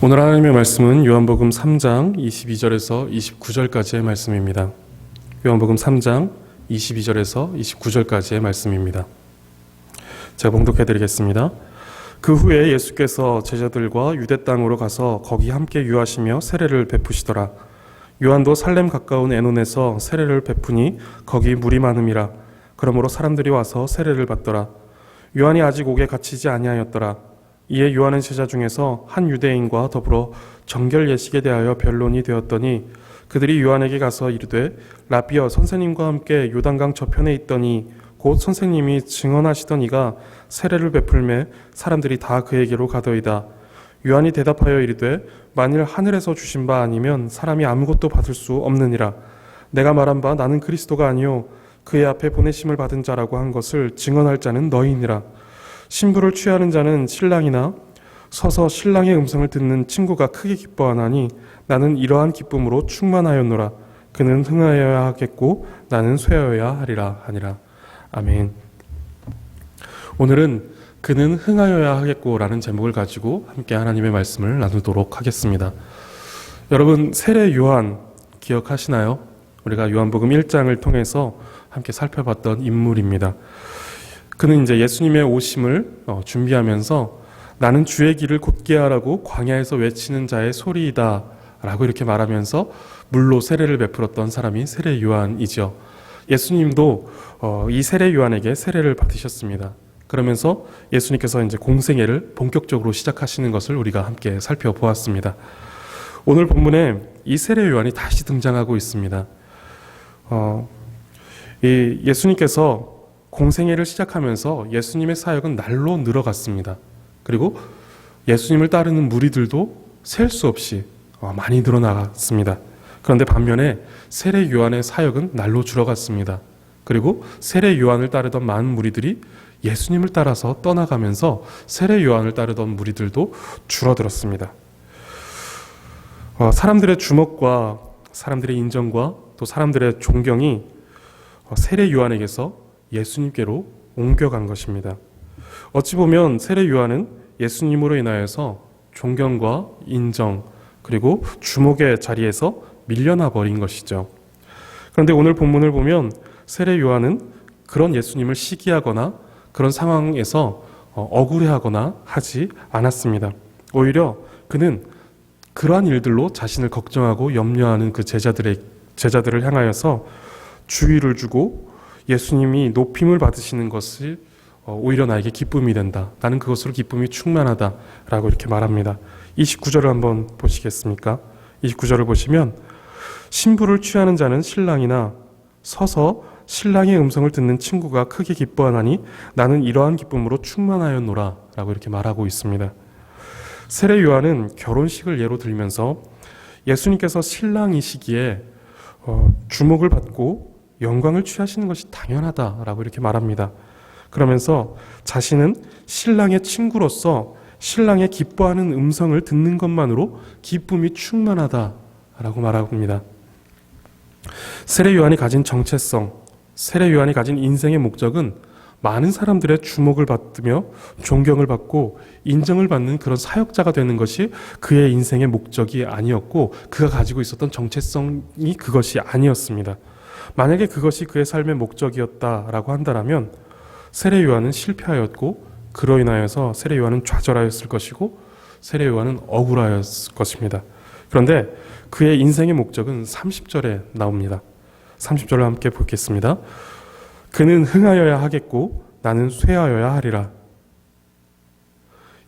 오늘 하나님의 말씀은 요한복음 3장 22절에서 29절까지의 말씀입니다. 요한복음 3장 22절에서 29절까지의 말씀입니다. 제가 봉독해 드리겠습니다. 그 후에 예수께서 제자들과 유대 땅으로 가서 거기 함께 유하시며 세례를 베푸시더라. 요한도 살렘 가까운 에논에서 세례를 베푸니 거기 물이 많음이라. 그러므로 사람들이 와서 세례를 받더라. 요한이 아직 옥에 갇히지 아니하였더라. 이에 요한의 제자 중에서 한 유대인과 더불어 정결 예식에 대하여 변론이 되었더니 그들이 요한에게 가서 이르되 라비여, 선생님과 함께 요단강 저편에 있더니 곧 선생님이 증언하시던 이가 세례를 베풀매 사람들이 다 그에게로 가더이다. 요한이 대답하여 이르되 만일 하늘에서 주신 바 아니면 사람이 아무것도 받을 수 없느니라. 내가 말한 바 나는 그리스도가 아니요 그의 앞에 보내심을 받은 자라고 한 것을 증언할 자는 너희니라. 신부를 취하는 자는 신랑이나 서서 신랑의 음성을 듣는 친구가 크게 기뻐하나니 나는 이러한 기쁨으로 충만하였노라. 그는 흥하여야 하겠고 나는 쇠하여야 하리라 하니라. 아멘. 오늘은 그는 흥하여야 하겠고 라는 제목을 가지고 함께 하나님의 말씀을 나누도록 하겠습니다. 여러분, 세례 요한 기억하시나요? 우리가 요한복음 1장을 통해서 함께 살펴봤던 인물입니다. 그는 이제 예수님의 오심을 준비하면서 나는 주의 길을 곧게 하라고 광야에서 외치는 자의 소리이다 라고 이렇게 말하면서 물로 세례를 베풀었던 사람이 세례 요한이죠. 예수님도 이 세례 요한에게 세례를 받으셨습니다. 그러면서 예수님께서 이제 공생애를 본격적으로 시작하시는 것을 우리가 함께 살펴보았습니다. 오늘 본문에 이 세례 요한이 다시 등장하고 있습니다. 이 예수님께서 공생애를 시작하면서 예수님의 사역은 날로 늘어갔습니다. 그리고 예수님을 따르는 무리들도 셀 수 없이 많이 늘어나갔습니다. 그런데 반면에 세례 요한의 사역은 날로 줄어갔습니다. 그리고 세례 요한을 따르던 많은 무리들이 예수님을 따라서 떠나가면서 세례 요한을 따르던 무리들도 줄어들었습니다. 사람들의 주목과 사람들의 인정과 또 사람들의 존경이 세례 요한에게서 예수님께로 옮겨간 것입니다. 어찌 보면 세례 요한은 예수님으로 인하여서 존경과 인정 그리고 주목의 자리에서 밀려나 버린 것이죠. 그런데 오늘 본문을 보면 세례 요한은 그런 예수님을 시기하거나 그런 상황에서 억울해하거나 하지 않았습니다. 오히려 그는 그러한 일들로 자신을 걱정하고 염려하는 그 제자들을 향하여서 주의를 주고 예수님이 높임을 받으시는 것이 오히려 나에게 기쁨이 된다. 나는 그것으로 기쁨이 충만하다라고 이렇게 말합니다. 29절을 한번 보시겠습니까? 29절을 보시면 신부를 취하는 자는 신랑이나 서서 신랑의 음성을 듣는 친구가 크게 기뻐하나니 나는 이러한 기쁨으로 충만하였노라 라고 이렇게 말하고 있습니다. 세례 요한은 결혼식을 예로 들면서 예수님께서 신랑이시기에 주목을 받고 영광을 취하시는 것이 당연하다라고 이렇게 말합니다. 그러면서 자신은 신랑의 친구로서 신랑의 기뻐하는 음성을 듣는 것만으로 기쁨이 충만하다라고 말합니다. 세례 요한이 가진 정체성, 세례 요한이 가진 인생의 목적은 많은 사람들의 주목을 받으며 존경을 받고 인정을 받는 그런 사역자가 되는 것이 그의 인생의 목적이 아니었고 그가 가지고 있었던 정체성이 그것이 아니었습니다. 만약에 그것이 그의 삶의 목적이었다라고 한다면 세례 요한은 실패하였고 그로 인하여서 세례 요한은 좌절하였을 것이고 세례 요한은 억울하였을 것입니다. 그런데 그의 인생의 목적은 30절에 나옵니다. 30절을 함께 보겠습니다. 그는 흥하여야 하겠고 나는 쇠하여야 하리라.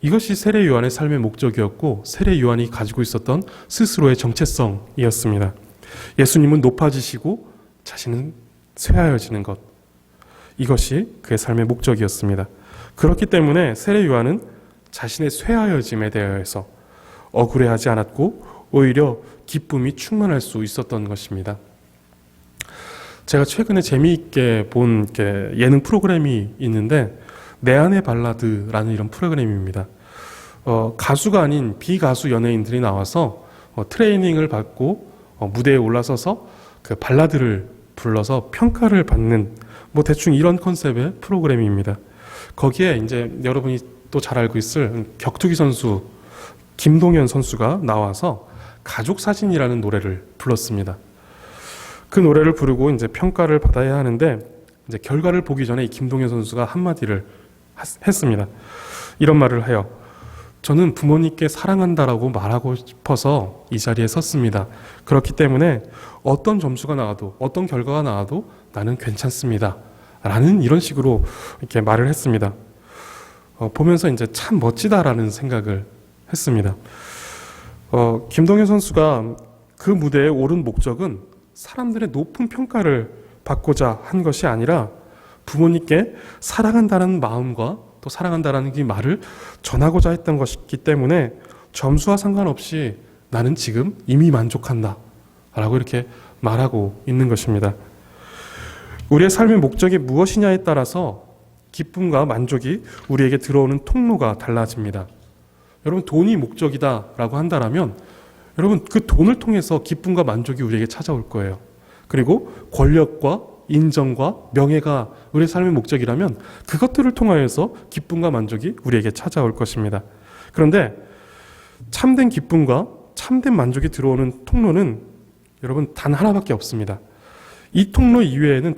이것이 세례 요한의 삶의 목적이었고 세례 요한이 가지고 있었던 스스로의 정체성이었습니다. 예수님은 높아지시고 자신은 쇠하여지는 것, 이것이 그의 삶의 목적이었습니다. 그렇기 때문에 세례 요한은 자신의 쇠하여짐에 대해서 억울해하지 않았고 오히려 기쁨이 충만할 수 있었던 것입니다. 제가 최근에 재미있게 본 예능 프로그램이 있는데 내 안의 발라드라는 이런 프로그램입니다. 가수가 아닌 비가수 연예인들이 나와서 트레이닝을 받고 무대에 올라서서 그 발라드를 불러서 평가를 받는 대충 이런 컨셉의 프로그램입니다. 거기에 이제 여러분이 또 잘 알고 있을 격투기 선수 김동현 선수가 나와서 가족 사진이라는 노래를 불렀습니다. 그 노래를 부르고 이제 평가를 받아야 하는데 이제 결과를 보기 전에 이 김동현 선수가 한마디를 했습니다. 이런 말을 해요. 저는 부모님께 사랑한다라고 말하고 싶어서 이 자리에 섰습니다. 그렇기 때문에 어떤 점수가 나와도 어떤 결과가 나와도 나는 괜찮습니다. 라는 이런 식으로 이렇게 말을 했습니다. 보면서 이제 참 멋지다라는 생각을 했습니다. 김동현 선수가 그 무대에 오른 목적은 사람들의 높은 평가를 받고자 한 것이 아니라 부모님께 사랑한다는 마음과 또 사랑한다라는 이 말을 전하고자 했던 것이기 때문에 점수와 상관없이 나는 지금 이미 만족한다 라고 이렇게 말하고 있는 것입니다. 우리의 삶의 목적이 무엇이냐에 따라서 기쁨과 만족이 우리에게 들어오는 통로가 달라집니다. 여러분, 돈이 목적이다라고 한다면 여러분, 그 돈을 통해서 기쁨과 만족이 우리에게 찾아올 거예요. 그리고 권력과 인정과 명예가 우리의 삶의 목적이라면 그것들을 통하여서 기쁨과 만족이 우리에게 찾아올 것입니다. 그런데 참된 기쁨과 참된 만족이 들어오는 통로는 여러분 단 하나밖에 없습니다. 이 통로 이외에는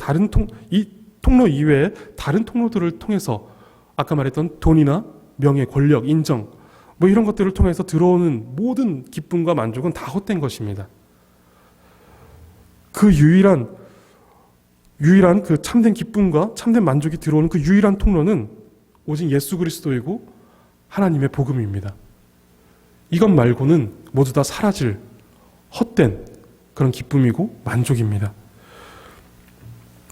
이 통로 이외에 다른 통로들을 통해서 아까 말했던 돈이나 명예, 권력, 인정 뭐 이런 것들을 통해서 들어오는 모든 기쁨과 만족은 다 헛된 것입니다. 그 유일한 그 참된 기쁨과 참된 만족이 들어오는 그 유일한 통로는 오직 예수 그리스도이고 하나님의 복음입니다. 이것 말고는 모두 다 사라질 헛된 그런 기쁨이고 만족입니다.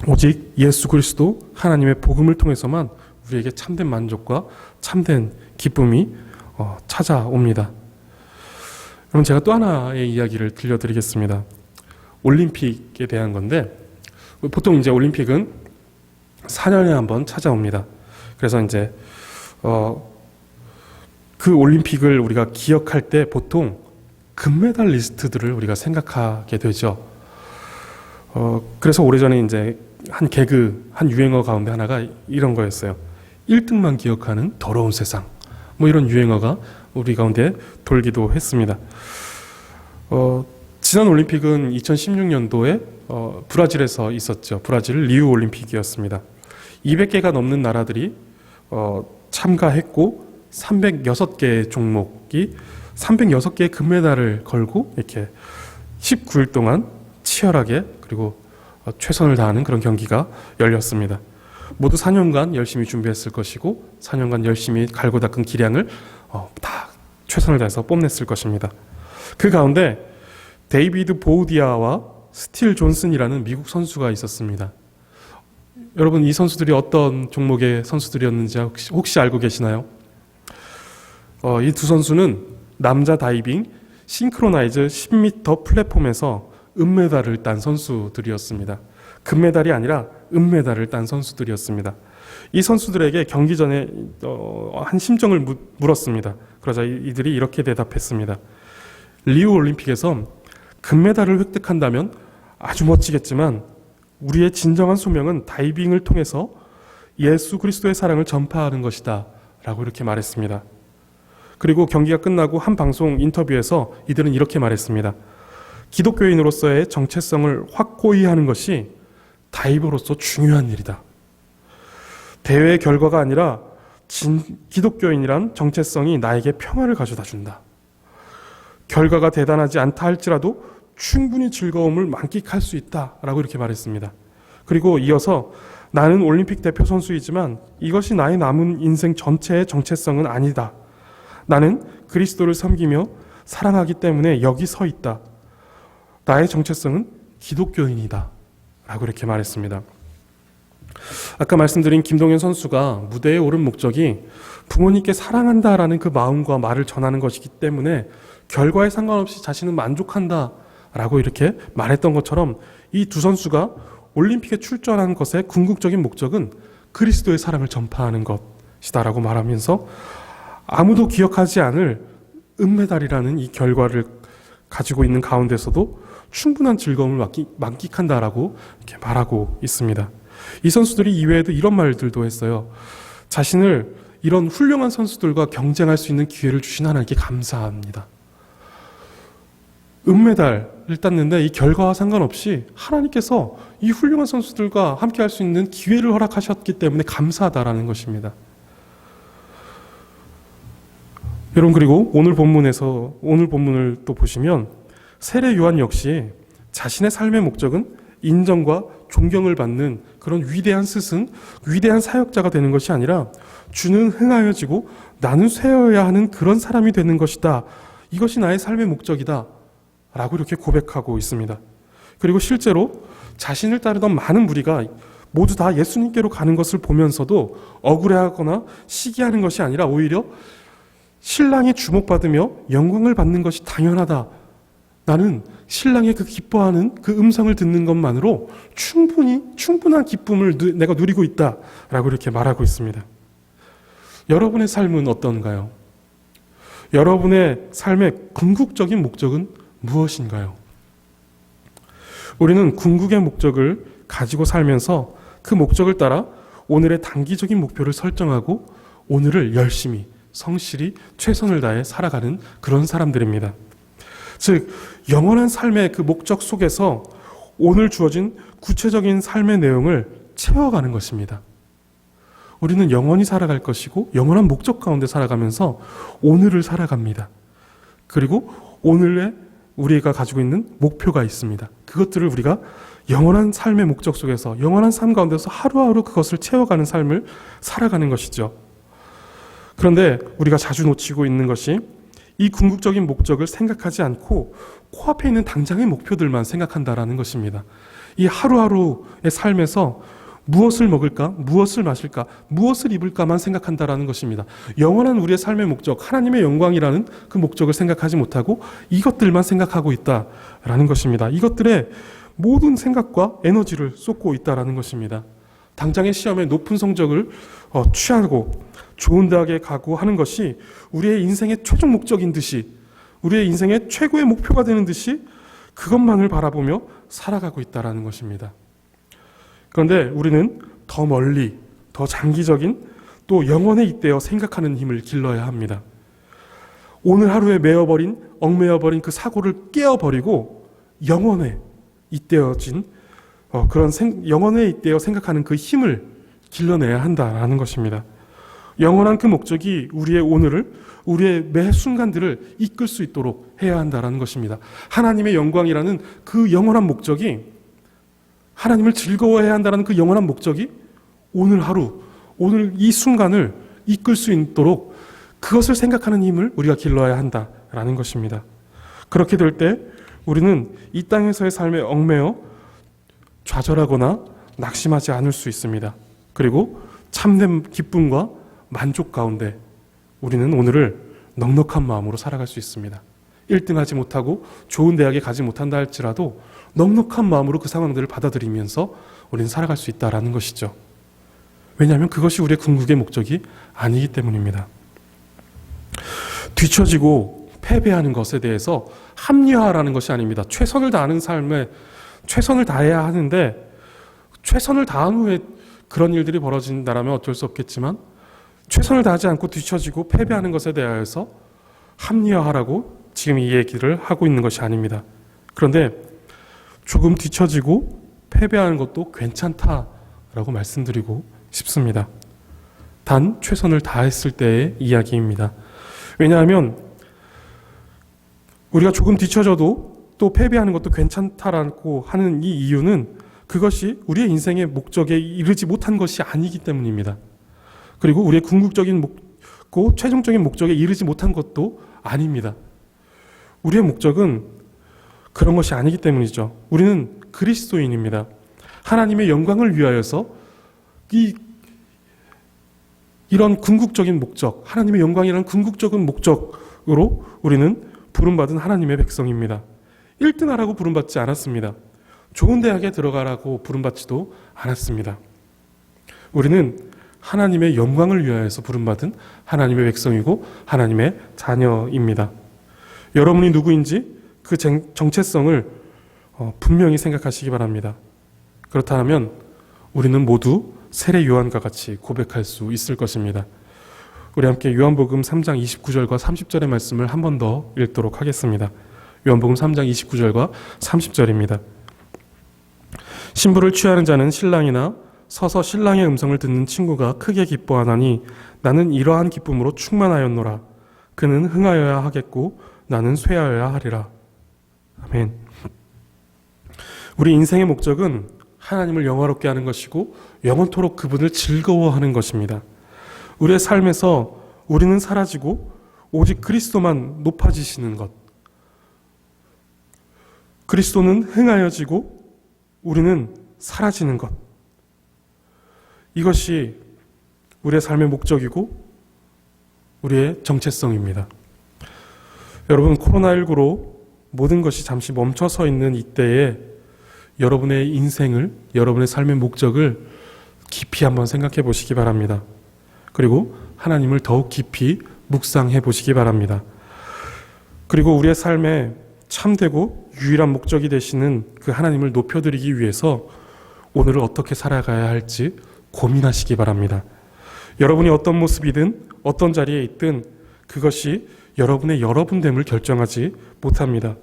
오직 예수 그리스도 하나님의 복음을 통해서만 우리에게 참된 만족과 참된 기쁨이 찾아옵니다. 그럼 제가 또 하나의 이야기를 들려드리겠습니다. 올림픽에 대한 건데 보통 이제 올림픽은 4년에 한 번 찾아옵니다. 그래서 이제 그 올림픽을 우리가 기억할 때 보통 금메달리스트들을 우리가 생각하게 되죠. 그래서 오래전에 이제 한 유행어 가운데 하나가 이런 거였어요. 1등만 기억하는 더러운 세상. 뭐 이런 유행어가 우리 가운데 돌기도 했습니다. 지난 올림픽은 2016년도에 브라질에서 있었죠. 브라질 리우 올림픽이었습니다. 200개가 넘는 나라들이 참가했고 306개의 종목이 306개의 금메달을 걸고 이렇게 19일 동안 치열하게 그리고 최선을 다하는 그런 경기가 열렸습니다. 모두 4년간 열심히 준비했을 것이고 4년간 열심히 갈고 닦은 기량을 다 최선을 다해서 뽐냈을 것입니다. 그 가운데 데이비드 보우디아와 스틸 존슨이라는 미국 선수가 있었습니다. 여러분, 이 선수들이 어떤 종목의 선수들이었는지 혹시 알고 계시나요? 이 두 선수는 남자 다이빙 싱크로나이즈 10m 플랫폼에서 은메달을 딴 선수들이었습니다. 금메달이 아니라 은메달을 딴 선수들이었습니다. 이 선수들에게 경기 전에 한 심정을 물었습니다. 그러자 이들이 이렇게 대답했습니다. 리우 올림픽에서 금메달을 획득한다면 아주 멋지겠지만 우리의 진정한 소명은 다이빙을 통해서 예수 그리스도의 사랑을 전파하는 것이다 라고 이렇게 말했습니다. 그리고 경기가 끝나고 한 방송 인터뷰에서 이들은 이렇게 말했습니다. 기독교인으로서의 정체성을 확고히 하는 것이 다이버로서 중요한 일이다. 대회의 결과가 아니라 기독교인이란 정체성이 나에게 평화를 가져다 준다. 결과가 대단하지 않다 할지라도 충분히 즐거움을 만끽할 수 있다라고 이렇게 말했습니다. 그리고 이어서 나는 올림픽 대표 선수이지만 이것이 나의 남은 인생 전체의 정체성은 아니다. 나는 그리스도를 섬기며 사랑하기 때문에 여기 서 있다. 나의 정체성은 기독교인이다. 라고 이렇게 말했습니다. 아까 말씀드린 김동현 선수가 무대에 오른 목적이 부모님께 사랑한다라는 그 마음과 말을 전하는 것이기 때문에 결과에 상관없이 자신은 만족한다라고 이렇게 말했던 것처럼 이 두 선수가 올림픽에 출전한 것의 궁극적인 목적은 그리스도의 사랑을 전파하는 것이다라고 말하면서 아무도 기억하지 않을 은메달이라는 이 결과를 가지고 있는 가운데서도 충분한 즐거움을 만끽한다라고 이렇게 말하고 있습니다. 이 선수들이 이외에도 이런 말들도 했어요. 자신을 이런 훌륭한 선수들과 경쟁할 수 있는 기회를 주신 하나님께 감사합니다. 은메달을 땄는데 이 결과와 상관없이 하나님께서 이 훌륭한 선수들과 함께 할 수 있는 기회를 허락하셨기 때문에 감사하다라는 것입니다. 여러분, 그리고 오늘 본문을 또 보시면 세례 요한 역시 자신의 삶의 목적은 인정과 존경을 받는 그런 위대한 스승, 위대한 사역자가 되는 것이 아니라 주는 흥하여지고 나는 쇠어야 하는 그런 사람이 되는 것이다. 이것이 나의 삶의 목적이다. 라고 이렇게 고백하고 있습니다. 그리고 실제로 자신을 따르던 많은 무리가 모두 다 예수님께로 가는 것을 보면서도 억울해하거나 시기하는 것이 아니라 오히려 신랑이 주목받으며 영광을 받는 것이 당연하다. 나는 신랑의 그 기뻐하는 그 음성을 듣는 것만으로 충분한 기쁨을 내가 누리고 있다. 라고 이렇게 말하고 있습니다. 여러분의 삶은 어떤가요? 여러분의 삶의 궁극적인 목적은 무엇인가요? 우리는 궁극의 목적을 가지고 살면서 그 목적을 따라 오늘의 단기적인 목표를 설정하고 오늘을 열심히 성실히 최선을 다해 살아가는 그런 사람들입니다. 즉 영원한 삶의 그 목적 속에서 오늘 주어진 구체적인 삶의 내용을 채워가는 것입니다. 우리는 영원히 살아갈 것이고 영원한 목적 가운데 살아가면서 오늘을 살아갑니다. 그리고 오늘의 우리가 가지고 있는 목표가 있습니다. 그것들을 우리가 영원한 삶의 목적 속에서 영원한 삶 가운데서 하루하루 그것을 채워가는 삶을 살아가는 것이죠. 그런데 우리가 자주 놓치고 있는 것이 이 궁극적인 목적을 생각하지 않고 코앞에 있는 당장의 목표들만 생각한다라는 것입니다. 이 하루하루의 삶에서 무엇을 먹을까, 무엇을 마실까, 무엇을 입을까만 생각한다라는 것입니다. 영원한 우리의 삶의 목적, 하나님의 영광이라는 그 목적을 생각하지 못하고 이것들만 생각하고 있다라는 것입니다. 이것들에 모든 생각과 에너지를 쏟고 있다라는 것입니다. 당장의 시험에 높은 성적을 취하고 좋은 대학에 가고 하는 것이 우리의 인생의 최종 목적인 듯이, 우리의 인생의 최고의 목표가 되는 듯이 그것만을 바라보며 살아가고 있다라는 것입니다. 그런데 우리는 더 멀리, 더 장기적인 또 영원에 잇대어 생각하는 힘을 길러야 합니다. 오늘 하루에 얽매여버린 그 사고를 깨어버리고 영원에 잇대어진 영원에 잇대어 생각하는 그 힘을 길러내야 한다라는 것입니다. 영원한 그 목적이 우리의 오늘을, 우리의 매 순간들을 이끌 수 있도록 해야 한다라는 것입니다. 하나님의 영광이라는 그 영원한 목적이, 하나님을 즐거워해야 한다는 그 영원한 목적이 오늘 하루, 오늘 이 순간을 이끌 수 있도록 그것을 생각하는 힘을 우리가 길러야 한다라는 것입니다. 그렇게 될 때 우리는 이 땅에서의 삶에 얽매여 좌절하거나 낙심하지 않을 수 있습니다. 그리고 참된 기쁨과 만족 가운데 우리는 오늘을 넉넉한 마음으로 살아갈 수 있습니다. 1등하지 못하고 좋은 대학에 가지 못한다 할지라도 넉넉한 마음으로 그 상황들을 받아들이면서 우리는 살아갈 수 있다라는 것이죠. 왜냐하면 그것이 우리의 궁극의 목적이 아니기 때문입니다. 뒤처지고 패배하는 것에 대해서 합리화라는 것이 아닙니다. 최선을 다하는 삶에 최선을 다해야 하는데 최선을 다한 후에 그런 일들이 벌어진다라면 어쩔 수 없겠지만 최선을 다하지 않고 뒤처지고 패배하는 것에 대하여서 합리화하라고 지금 이 얘기를 하고 있는 것이 아닙니다. 그런데 조금 뒤처지고 패배하는 것도 괜찮다라고 말씀드리고 싶습니다. 단 최선을 다했을 때의 이야기입니다. 왜냐하면 우리가 조금 뒤처져도 또 패배하는 것도 괜찮다라고 하는 이 이유는 그것이 우리의 인생의 목적에 이르지 못한 것이 아니기 때문입니다. 그리고 우리의 궁극적인 최종적인 목적에 이르지 못한 것도 아닙니다. 우리의 목적은 그런 것이 아니기 때문이죠. 우리는 그리스도인입니다. 하나님의 영광을 위하여서 이런 궁극적인 목적, 하나님의 영광이라는 궁극적인 목적으로 우리는 부름받은 하나님의 백성입니다. 1등하라고 부름받지 않았습니다. 좋은 대학에 들어가라고 부름받지도 않았습니다. 우리는 하나님의 영광을 위하여서 부름받은 하나님의 백성이고 하나님의 자녀입니다. 여러분이 누구인지 그 정체성을 분명히 생각하시기 바랍니다. 그렇다면 우리는 모두 세례 요한과 같이 고백할 수 있을 것입니다. 우리 함께 요한복음 3장 29절과 30절의 말씀을 한 번 더 읽도록 하겠습니다. 요한복음 3장 29절과 30절입니다. 신부를 취하는 자는 신랑이나 서서 신랑의 음성을 듣는 친구가 크게 기뻐하나니 나는 이러한 기쁨으로 충만하였노라. 그는 흥하여야 하겠고 나는 쇠하여야 하리라. 아멘. 우리 인생의 목적은 하나님을 영화롭게 하는 것이고 영원토록 그분을 즐거워하는 것입니다. 우리의 삶에서 우리는 사라지고 오직 그리스도만 높아지시는 것. 그리스도는 흥하여지고 우리는 사라지는 것. 이것이 우리의 삶의 목적이고 우리의 정체성입니다. 여러분, 코로나19로 모든 것이 잠시 멈춰서 있는 이때에 여러분의 인생을, 여러분의 삶의 목적을 깊이 한번 생각해 보시기 바랍니다. 그리고 하나님을 더욱 깊이 묵상해 보시기 바랍니다. 그리고 우리의 삶에 참되고 유일한 목적이 되시는 그 하나님을 높여드리기 위해서 오늘을 어떻게 살아가야 할지 고민하시기 바랍니다. 여러분이 어떤 모습이든 어떤 자리에 있든 그것이 여러분의 여러분됨을 결정하지 못합니다.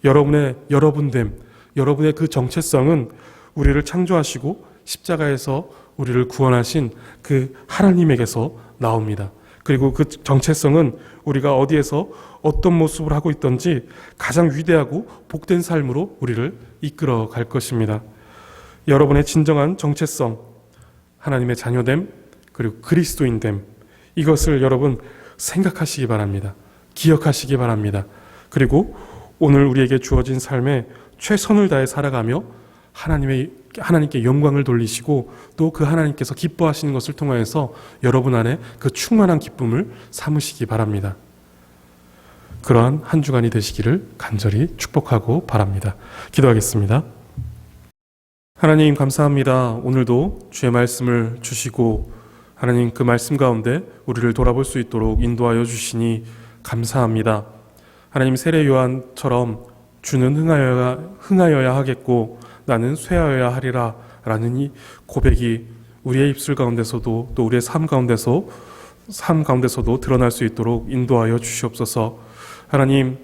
여러분의 여러분됨, 여러분의 그 정체성은 우리를 창조하시고 십자가에서 우리를 구원하신 그 하나님에게서 나옵니다. 그리고 그 정체성은 우리가 어디에서 어떤 모습을 하고 있든지 가장 위대하고 복된 삶으로 우리를 이끌어 갈 것입니다. 여러분의 진정한 정체성, 하나님의 자녀됨, 그리고 그리스도인됨, 이것을 여러분 생각하시기 바랍니다. 기억하시기 바랍니다. 그리고 오늘 우리에게 주어진 삶에 최선을 다해 살아가며 하나님께 영광을 돌리시고 또 그 하나님께서 기뻐하시는 것을 통하여서 여러분 안에 그 충만한 기쁨을 삼으시기 바랍니다. 그러한 한 주간이 되시기를 간절히 축복하고 바랍니다. 기도하겠습니다. 하나님 감사합니다. 오늘도 주의 말씀을 주시고 하나님 그 말씀 가운데 우리를 돌아볼 수 있도록 인도하여 주시니 감사합니다. 하나님 세례 요한처럼 주는 흥하여야 하겠고 나는 쇠하여야 하리라 라는 이 고백이 우리의 입술 가운데서도 또 우리의 삶 가운데서도 드러날 수 있도록 인도하여 주시옵소서. 하나님,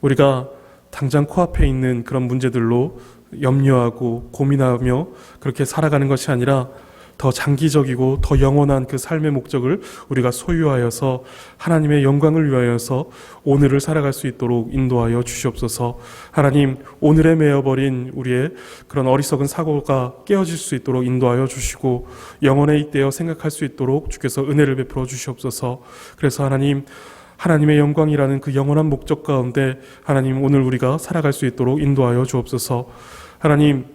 우리가 당장 코앞에 있는 그런 문제들로 염려하고 고민하며 그렇게 살아가는 것이 아니라 더 장기적이고 더 영원한 그 삶의 목적을 우리가 소유하여서 하나님의 영광을 위하여서 오늘을 살아갈 수 있도록 인도하여 주시옵소서. 하나님, 오늘에 매여버린 우리의 그런 어리석은 사고가 깨어질 수 있도록 인도하여 주시고 영원에 잇대어 생각할 수 있도록 주께서 은혜를 베풀어 주시옵소서. 그래서 하나님의 영광이라는 그 영원한 목적 가운데 하나님 오늘 우리가 살아갈 수 있도록 인도하여 주옵소서. 하나님,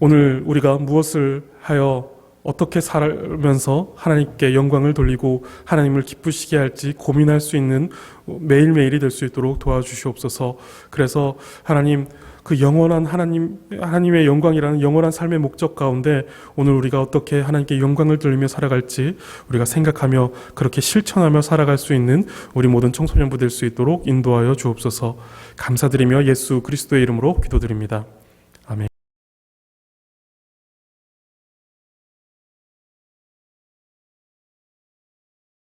오늘 우리가 무엇을 하여 어떻게 살면서 하나님께 영광을 돌리고 하나님을 기쁘시게 할지 고민할 수 있는 매일매일이 될 수 있도록 도와주시옵소서. 그래서 하나님, 그 영원한 하나님의 영광이라는 영원한 삶의 목적 가운데 오늘 우리가 어떻게 하나님께 영광을 돌리며 살아갈지 우리가 생각하며 그렇게 실천하며 살아갈 수 있는 우리 모든 청소년부 될 수 있도록 인도하여 주옵소서. 감사드리며 예수 그리스도의 이름으로 기도드립니다.